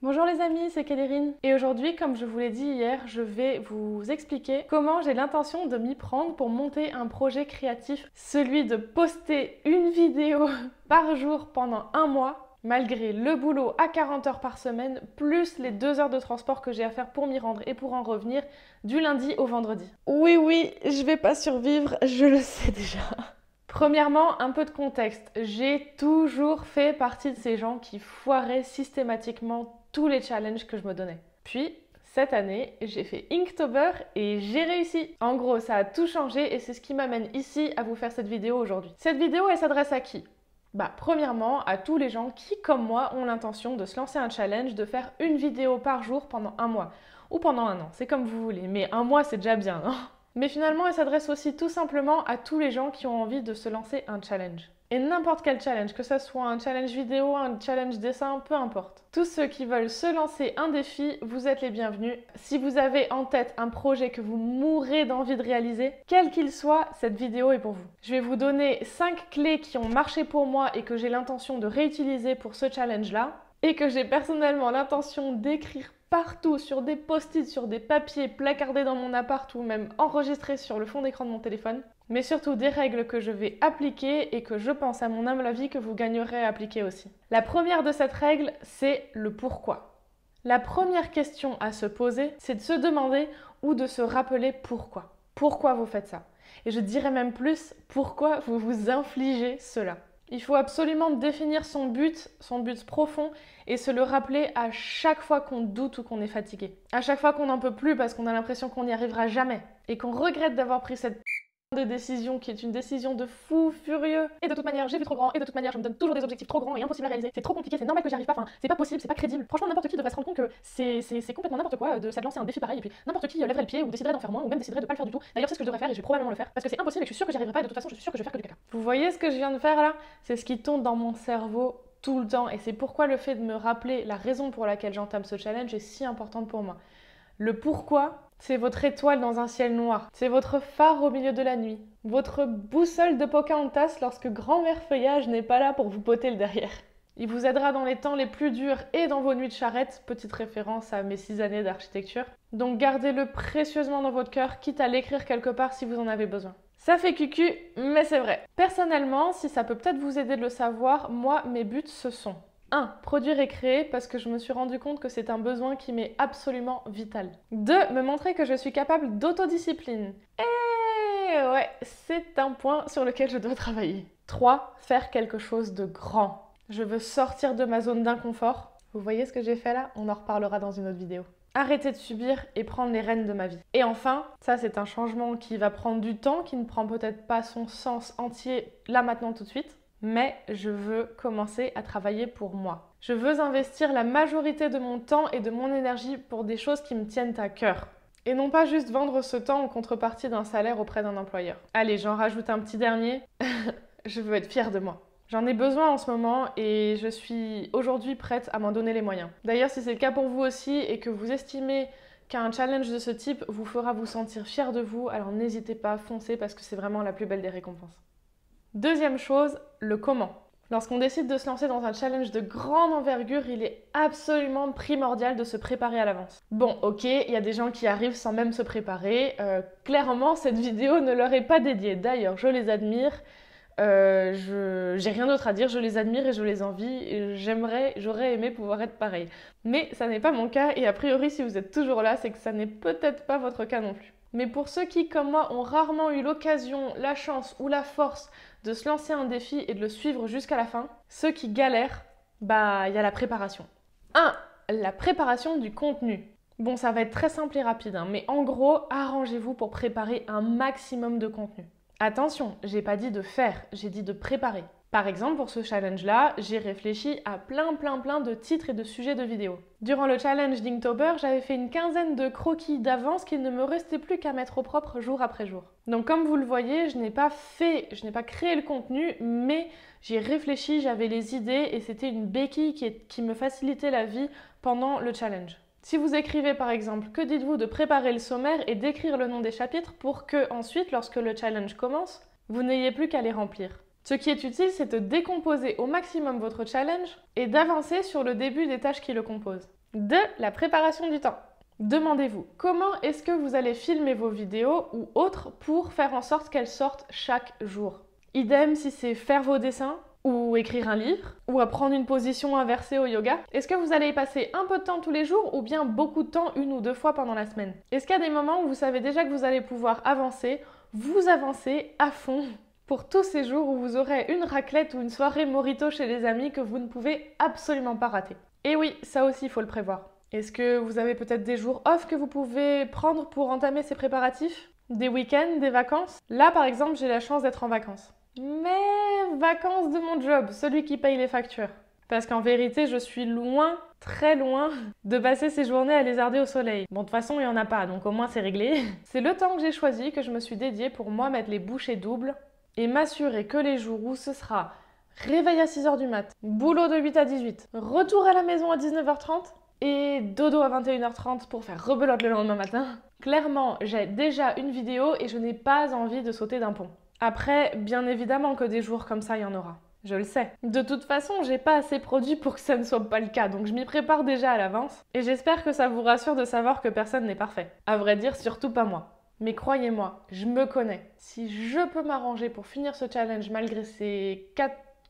Bonjour les amis, c'est Kélérine. Et aujourd'hui, comme je vous l'ai dit hier, je vais vous expliquer comment j'ai l'intention de m'y prendre pour monter un projet créatif, celui de poster une vidéo par jour pendant un mois, malgré le boulot à 40 heures par semaine, plus les 2 heures de transport que j'ai à faire pour m'y rendre et pour en revenir du lundi au vendredi. Oui, je vais pas survivre, je le sais déjà. Premièrement, un peu de contexte. J'ai toujours fait partie de ces gens qui foiraient systématiquement tous les challenges que je me donnais. Puis, cette année, j'ai fait Inktober et j'ai réussi. En gros, ça a tout changé et c'est ce qui m'amène ici à vous faire cette vidéo aujourd'hui. Cette vidéo, elle s'adresse à qui? Premièrement, à tous les gens qui, comme moi, ont l'intention de se lancer un challenge, de faire une vidéo par jour pendant un mois. Ou pendant un an, c'est comme vous voulez. Mais un mois, c'est déjà bien, non? Mais finalement, elle s'adresse aussi tout simplement à tous les gens qui ont envie de se lancer un challenge. Et n'importe quel challenge, que ce soit un challenge vidéo, un challenge dessin, peu importe. Tous ceux qui veulent se lancer un défi, vous êtes les bienvenus. Si vous avez en tête un projet que vous mourrez d'envie de réaliser, quel qu'il soit, cette vidéo est pour vous. Je vais vous donner 5 clés qui ont marché pour moi et que j'ai l'intention de réutiliser pour ce challenge-là, et que j'ai personnellement l'intention d'écrire partout, sur des post-it, sur des papiers placardés dans mon appart ou même enregistrés sur le fond d'écran de mon téléphone. Mais surtout des règles que je vais appliquer et que je pense à mon humble avis que vous gagnerez à appliquer aussi. La première de cette règle, c'est le pourquoi. La première question à se poser, c'est de se demander ou de se rappeler pourquoi. Pourquoi vous faites ça? Et je dirais même plus, pourquoi vous vous infligez cela? Il faut absolument définir son but profond et se le rappeler à chaque fois qu'on doute ou qu'on est fatigué. À chaque fois qu'on n'en peut plus parce qu'on a l'impression qu'on n'y arrivera jamais et qu'on regrette d'avoir pris cette de décision qui est une décision de fou furieux. Et de toute manière, j'ai vu trop grand et de toute manière, je me donne toujours des objectifs trop grands et impossibles à réaliser. C'est trop compliqué, c'est normal que j'y arrive pas, enfin, c'est pas possible, c'est pas crédible. Franchement, n'importe qui devrait se rendre compte que c'est complètement n'importe quoi de s'adlancer un défi pareil et puis n'importe qui lèverait le pied ou déciderait d'en faire moins ou même déciderait de pas le faire du tout. D'ailleurs, c'est ce que je devrais faire et je vais probablement le faire parce que c'est impossible et que je suis sûre que j'y arriverai pas et de toute façon, je suis sûre que je vais faire que du caca. Vous voyez ce que je viens de faire là? C'est ce qui tourne dans mon cerveau tout le temps et c'est pourquoi le fait de me rappeler la raison pour laquelle j'entame ce challenge est si importante pour moi. Le pourquoi, c'est votre étoile dans un ciel noir, c'est votre phare au milieu de la nuit, votre boussole de Pocahontas lorsque grand-mère feuillage n'est pas là pour vous botter le derrière. Il vous aidera dans les temps les plus durs et dans vos nuits de charrette, petite référence à mes 6 années d'architecture. Donc gardez-le précieusement dans votre cœur, quitte à l'écrire quelque part si vous en avez besoin. Ça fait cucu, mais c'est vrai. Personnellement, si ça peut peut-être vous aider de le savoir, moi, mes buts ce sont 1. Produire et créer parce que je me suis rendu compte que c'est un besoin qui m'est absolument vital. 2. Me montrer que je suis capable d'autodiscipline. Et ouais, c'est un point sur lequel je dois travailler. 3. Faire quelque chose de grand. Je veux sortir de ma zone d'inconfort. Vous voyez ce que j'ai fait là? On en reparlera dans une autre vidéo. Arrêter de subir et prendre les rênes de ma vie. Et enfin, ça c'est un changement qui va prendre du temps, qui ne prend peut-être pas son sens entier là maintenant tout de suite. Mais je veux commencer à travailler pour moi. Je veux investir la majorité de mon temps et de mon énergie pour des choses qui me tiennent à cœur. Et non pas juste vendre ce temps en contrepartie d'un salaire auprès d'un employeur. Allez, j'en rajoute un petit dernier. Je veux être fière de moi. J'en ai besoin en ce moment et je suis aujourd'hui prête à m'en donner les moyens. D'ailleurs, si c'est le cas pour vous aussi et que vous estimez qu'un challenge de ce type vous fera vous sentir fière de vous, alors n'hésitez pas, foncez parce que c'est vraiment la plus belle des récompenses. Deuxième chose, le comment. Lorsqu'on décide de se lancer dans un challenge de grande envergure, il est absolument primordial de se préparer à l'avance. Bon, ok, il y a des gens qui arrivent sans même se préparer. Clairement, cette vidéo ne leur est pas dédiée. D'ailleurs, je les admire. J'ai rien d'autre à dire, je les admire et je les envie. J'aurais aimé pouvoir être pareil. Mais ça n'est pas mon cas et a priori, si vous êtes toujours là, c'est que ça n'est peut-être pas votre cas non plus. Mais pour ceux qui, comme moi, ont rarement eu l'occasion, la chance ou la force de se lancer un défi et de le suivre jusqu'à la fin, ceux qui galèrent, il y a la préparation. 1. La préparation du contenu. Bon, ça va être très simple et rapide, mais en gros, arrangez-vous pour préparer un maximum de contenu. Attention, j'ai pas dit de faire, j'ai dit de préparer. Par exemple, pour ce challenge-là, j'ai réfléchi à plein de titres et de sujets de vidéos. Durant le challenge d'Inktober, j'avais fait une quinzaine de croquis d'avance qu'il ne me restait plus qu'à mettre au propre jour après jour. Donc comme vous le voyez, je n'ai pas créé le contenu, mais j'ai réfléchi, j'avais les idées et c'était une béquille qui me facilitait la vie pendant le challenge. Si vous écrivez par exemple, que dites-vous de préparer le sommaire et d'écrire le nom des chapitres pour que ensuite, lorsque le challenge commence, vous n'ayez plus qu'à les remplir. Ce qui est utile, c'est de décomposer au maximum votre challenge et d'avancer sur le début des tâches qui le composent. 2. La préparation du temps. Demandez-vous, comment est-ce que vous allez filmer vos vidéos ou autres pour faire en sorte qu'elles sortent chaque jour? Idem si c'est faire vos dessins, ou écrire un livre, ou apprendre une position inversée au yoga. Est-ce que vous allez y passer un peu de temps tous les jours ou bien beaucoup de temps une ou deux fois pendant la semaine? Est-ce qu'il y a des moments où vous savez déjà que vous allez pouvoir avancer, vous avancez à fond pour tous ces jours où vous aurez une raclette ou une soirée mojito chez les amis que vous ne pouvez absolument pas rater? Et oui, ça aussi il faut le prévoir. Est-ce que vous avez peut-être des jours off que vous pouvez prendre pour entamer ces préparatifs? Des week-ends, des vacances? Là par exemple j'ai la chance d'être en vacances. Mais vacances de mon job, celui qui paye les factures. Parce qu'en vérité, je suis loin, très loin, de passer ces journées à lézarder au soleil. Bon, de toute façon, il n'y en a pas, donc au moins c'est réglé. C'est le temps que j'ai choisi, que je me suis dédié pour moi mettre les bouchées doubles et m'assurer que les jours où ce sera réveil à 6h du mat, boulot de 8 à 18, retour à la maison à 19h30 et dodo à 21h30 pour faire rebelote le lendemain matin. Clairement, j'ai déjà une vidéo et je n'ai pas envie de sauter d'un pont. Après, bien évidemment que des jours comme ça, il y en aura. Je le sais. De toute façon, j'ai pas assez produit pour que ça ne soit pas le cas, donc je m'y prépare déjà à l'avance. Et j'espère que ça vous rassure de savoir que personne n'est parfait. À vrai dire, surtout pas moi. Mais croyez-moi, je me connais. Si je peux m'arranger pour finir ce challenge malgré ces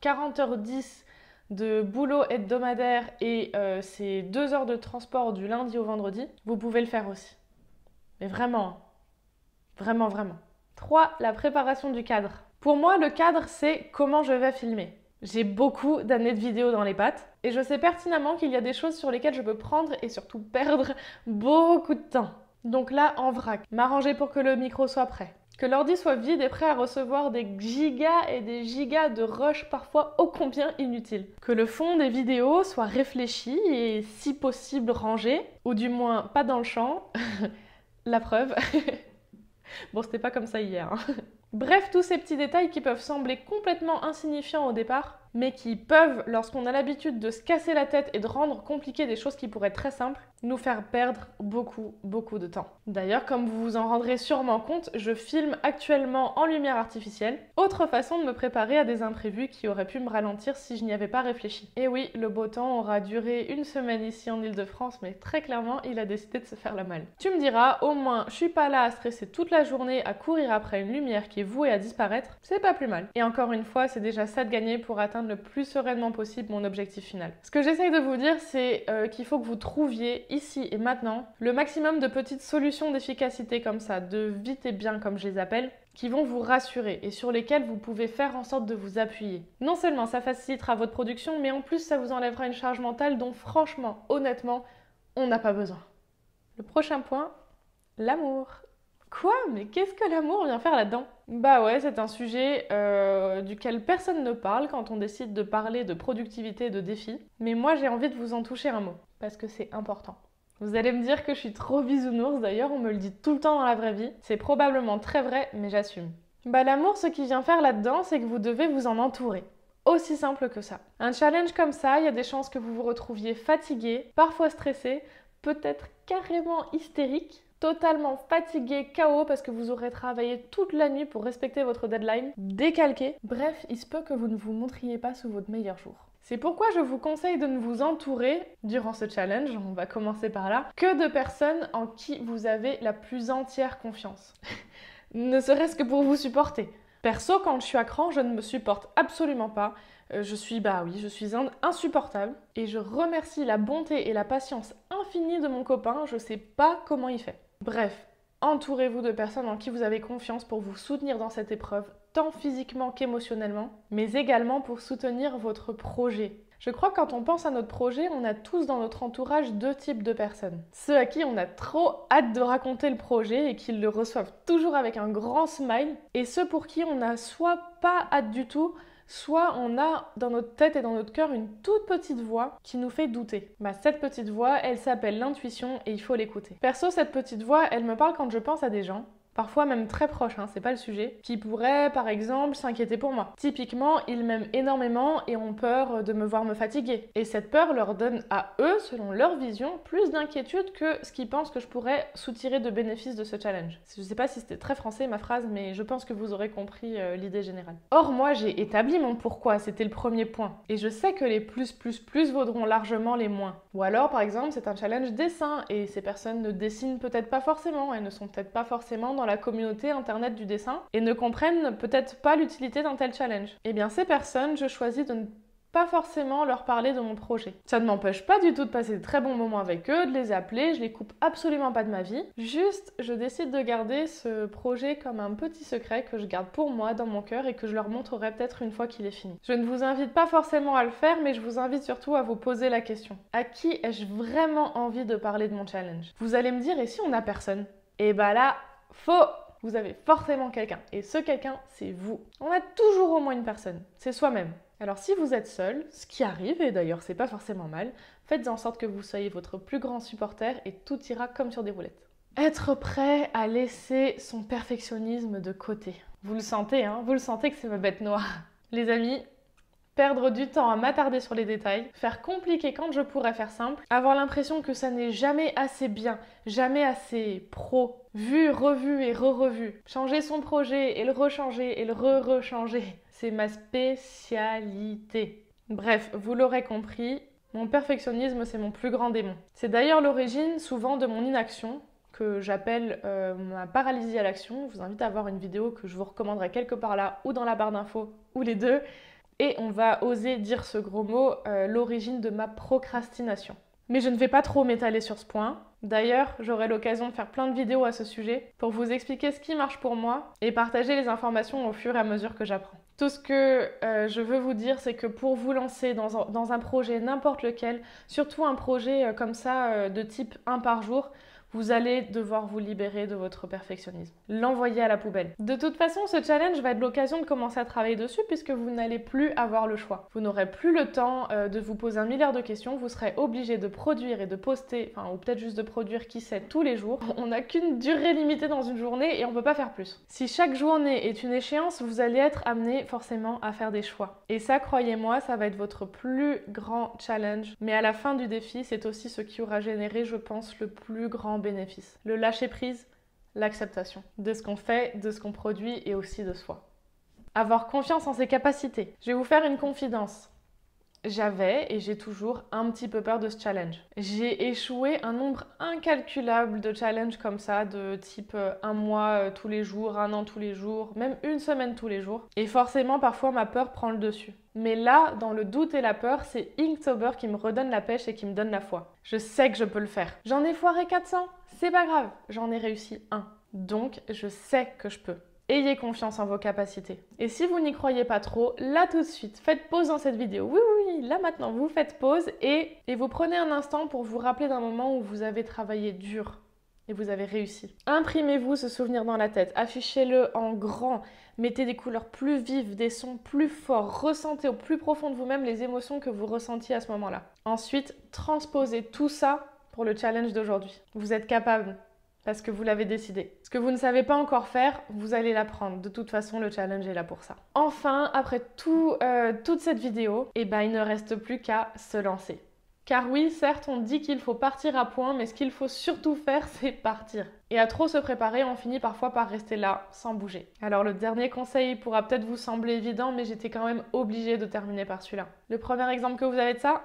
40h10 de boulot hebdomadaire et ces 2 heures de transport du lundi au vendredi, vous pouvez le faire aussi. Mais vraiment, hein. Vraiment, vraiment. 3. La préparation du cadre. Pour moi, le cadre, c'est comment je vais filmer. J'ai beaucoup d'années de vidéos dans les pattes et je sais pertinemment qu'il y a des choses sur lesquelles je peux prendre et surtout perdre beaucoup de temps. Donc là, en vrac, m'arranger pour que le micro soit prêt, que l'ordi soit vide et prêt à recevoir des gigas et des gigas de rush parfois ô combien inutiles, que le fond des vidéos soit réfléchi et si possible rangé, ou du moins pas dans le champ, la preuve. Bon, c'était pas comme ça hier. Hein. Bref, tous ces petits détails qui peuvent sembler complètement insignifiants au départ, mais qui peuvent, lorsqu'on a l'habitude de se casser la tête et de rendre compliquées des choses qui pourraient être très simples, nous faire perdre beaucoup de temps. D'ailleurs, comme vous vous en rendrez sûrement compte, je filme actuellement en lumière artificielle. Autre façon de me préparer à des imprévus qui auraient pu me ralentir si je n'y avais pas réfléchi. Et oui, le beau temps aura duré une semaine ici en Ile-de-France, mais très clairement, il a décidé de se faire la malle. Tu me diras, au moins, je suis pas là à stresser toute la journée à courir après une lumière qui est vouée à disparaître, c'est pas plus mal. Et encore une fois, c'est déjà ça de gagner pour atteindre le plus sereinement possible mon objectif final. Ce que j'essaye de vous dire, c'est qu'il faut que vous trouviez ici et maintenant le maximum de petites solutions d'efficacité comme ça, de vite et bien comme je les appelle, qui vont vous rassurer et sur lesquelles vous pouvez faire en sorte de vous appuyer. Non seulement ça facilitera votre production, mais en plus ça vous enlèvera une charge mentale dont franchement, honnêtement, on n'a pas besoin. Le prochain point, l'amour. Quoi? Mais qu'est-ce que l'amour vient faire là-dedans? Bah ouais, c'est un sujet duquel personne ne parle quand on décide de parler de productivité et de défis. Mais moi, j'ai envie de vous en toucher un mot, parce que c'est important. Vous allez me dire que je suis trop bisounours, d'ailleurs, on me le dit tout le temps dans la vraie vie. C'est probablement très vrai, mais j'assume. Bah l'amour, ce qu'il vient faire là-dedans, c'est que vous devez vous en entourer. Aussi simple que ça. Un challenge comme ça, il y a des chances que vous vous retrouviez fatigué, parfois stressé, peut-être carrément hystérique, totalement fatigué, KO parce que vous aurez travaillé toute la nuit pour respecter votre deadline, décalqué. Bref, il se peut que vous ne vous montriez pas sous votre meilleur jour. C'est pourquoi je vous conseille de ne vous entourer, durant ce challenge, on va commencer par là, que de personnes en qui vous avez la plus entière confiance. Ne serait-ce que pour vous supporter. Perso, quand je suis à cran, je ne me supporte absolument pas. Je suis insupportable. Et je remercie la bonté et la patience infinie de mon copain, je sais pas comment il fait. Bref, entourez-vous de personnes en qui vous avez confiance pour vous soutenir dans cette épreuve, tant physiquement qu'émotionnellement, mais également pour soutenir votre projet. Je crois que quand on pense à notre projet, on a tous dans notre entourage 2 types de personnes. Ceux à qui on a trop hâte de raconter le projet et qu'ils le reçoivent toujours avec un grand smile, et ceux pour qui on n'a soit pas hâte du tout, soit on a dans notre tête et dans notre cœur une toute petite voix qui nous fait douter. Cette petite voix, elle s'appelle l'intuition et il faut l'écouter. Perso, cette petite voix, elle me parle quand je pense à des gens parfois même très proches, hein, c'est pas le sujet, qui pourraient par exemple s'inquiéter pour moi. Typiquement, ils m'aiment énormément et ont peur de me voir me fatiguer. Et cette peur leur donne à eux, selon leur vision, plus d'inquiétude que ce qu'ils pensent que je pourrais soutirer de bénéfices de ce challenge. Je sais pas si c'était très français ma phrase, mais je pense que vous aurez compris l'idée générale. Or, moi j'ai établi mon pourquoi, c'était le premier point. Et je sais que les plus vaudront largement les moins. Ou alors, par exemple, c'est un challenge dessin et ces personnes ne dessinent peut-être pas forcément, elles ne sont peut-être pas forcément dans la communauté internet du dessin et ne comprennent peut-être pas l'utilité d'un tel challenge. Eh bien, ces personnes, je choisis de ne pas forcément leur parler de mon projet. Ça ne m'empêche pas du tout de passer de très bons moments avec eux, de les appeler, je les coupe absolument pas de ma vie. Juste, je décide de garder ce projet comme un petit secret que je garde pour moi dans mon cœur et que je leur montrerai peut-être une fois qu'il est fini. Je ne vous invite pas forcément à le faire, mais je vous invite surtout à vous poser la question. À qui ai-je vraiment envie de parler de mon challenge? Vous allez me dire, et si on n'a personne? Et bah là, faux! Vous avez forcément quelqu'un. Et ce quelqu'un, c'est vous. On a toujours au moins une personne. C'est soi-même. Alors si vous êtes seul, ce qui arrive, et d'ailleurs c'est pas forcément mal, faites en sorte que vous soyez votre plus grand supporter et tout ira comme sur des roulettes. Être prêt à laisser son perfectionnisme de côté. Vous le sentez, hein? Vous le sentez que c'est ma bête noire. Les amis, perdre du temps à m'attarder sur les détails, faire compliqué quand je pourrais faire simple, avoir l'impression que ça n'est jamais assez bien, jamais assez pro, vu, revu et re-revu, changer son projet et le rechanger et le re-rechanger. C'est ma spécialité. Bref, vous l'aurez compris, mon perfectionnisme, c'est mon plus grand démon. C'est d'ailleurs l'origine souvent de mon inaction, que j'appelle ma paralysie à l'action. Je vous invite à voir une vidéo que je vous recommanderai quelque part là, ou dans la barre d'infos, ou les deux. Et on va oser dire ce gros mot, l'origine de ma procrastination. Mais je ne vais pas trop m'étaler sur ce point. D'ailleurs, j'aurai l'occasion de faire plein de vidéos à ce sujet pour vous expliquer ce qui marche pour moi et partager les informations au fur et à mesure que j'apprends. Tout ce que je veux vous dire, c'est que pour vous lancer dans un projet, n'importe lequel, surtout un projet comme ça de type 1 par jour, vous allez devoir vous libérer de votre perfectionnisme. L'envoyer à la poubelle. De toute façon, ce challenge va être l'occasion de commencer à travailler dessus puisque vous n'allez plus avoir le choix. Vous n'aurez plus le temps de vous poser un milliard de questions. Vous serez obligé de produire et de poster, ou peut-être juste de produire, qui sait, tous les jours. On n'a qu'une durée limitée dans une journée et on ne peut pas faire plus. Si chaque journée est une échéance, vous allez être amené forcément à faire des choix. Et ça, croyez-moi, ça va être votre plus grand challenge. Mais à la fin du défi, c'est aussi ce qui aura généré, je pense, le plus grand bénéfice. Le lâcher prise, l'acceptation de ce qu'on fait, de ce qu'on produit et aussi de soi. Avoir confiance en ses capacités. Je vais vous faire une confidence. J'avais et j'ai toujours un petit peu peur de ce challenge. J'ai échoué un nombre incalculable de challenges comme ça, de type un mois tous les jours, un an tous les jours, même une semaine tous les jours. Et forcément, parfois, ma peur prend le dessus. Mais là, dans le doute et la peur, c'est Inktober qui me redonne la pêche et qui me donne la foi. Je sais que je peux le faire. J'en ai foiré 400, c'est pas grave, j'en ai réussi un. Donc, je sais que je peux. Ayez confiance en vos capacités. Et si vous n'y croyez pas trop, là tout de suite, faites pause dans cette vidéo. Oui, là maintenant, vous faites pause et vous prenez un instant pour vous rappeler d'un moment où vous avez travaillé dur et vous avez réussi. Imprimez-vous ce souvenir dans la tête, affichez-le en grand, mettez des couleurs plus vives, des sons plus forts, ressentez au plus profond de vous-même les émotions que vous ressentiez à ce moment-là. Ensuite, transposez tout ça pour le challenge d'aujourd'hui. Vous êtes capable. Parce que vous l'avez décidé. Ce que vous ne savez pas encore faire, vous allez l'apprendre. De toute façon, le challenge est là pour ça. Enfin, après toute cette vidéo, il ne reste plus qu'à se lancer. Car oui, certes, on dit qu'il faut partir à point, mais ce qu'il faut surtout faire, c'est partir. Et à trop se préparer, on finit parfois par rester là, sans bouger. Alors le dernier conseil pourra peut-être vous sembler évident, mais j'étais quand même obligée de terminer par celui-là. Le premier exemple que vous avez de ça,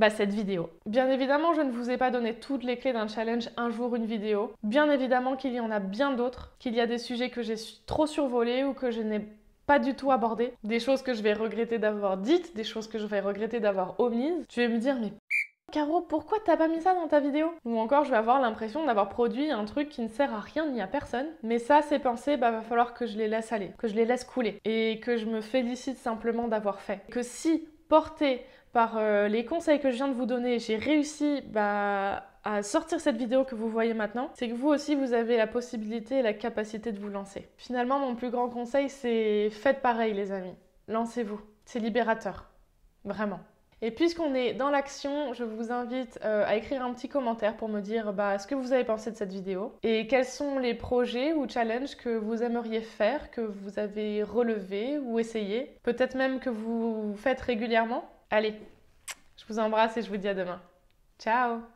cette vidéo. Bien évidemment, je ne vous ai pas donné toutes les clés d'un challenge un jour une vidéo. Bien évidemment qu'il y en a bien d'autres, qu'il y a des sujets que j'ai trop survolés ou que je n'ai pas du tout abordés, des choses que je vais regretter d'avoir dites, des choses que je vais regretter d'avoir omises. Je vais me dire, mais Caro, pourquoi t'as pas mis ça dans ta vidéo? Ou encore, je vais avoir l'impression d'avoir produit un truc qui ne sert à rien ni à personne. Mais ça, ces pensées, va falloir que je les laisse aller, que je les laisse couler et que je me félicite simplement d'avoir fait. Que si porté par les conseils que je viens de vous donner, j'ai réussi à sortir cette vidéo que vous voyez maintenant, c'est que vous aussi, vous avez la possibilité et la capacité de vous lancer. Finalement, mon plus grand conseil, c'est faites pareil, les amis. Lancez-vous. C'est libérateur. Vraiment. Et puisqu'on est dans l'action, je vous invite à écrire un petit commentaire pour me dire ce que vous avez pensé de cette vidéo et quels sont les projets ou challenges que vous aimeriez faire, que vous avez relevés ou essayés, peut-être même que vous faites régulièrement. Allez, je vous embrasse et je vous dis à demain. Ciao!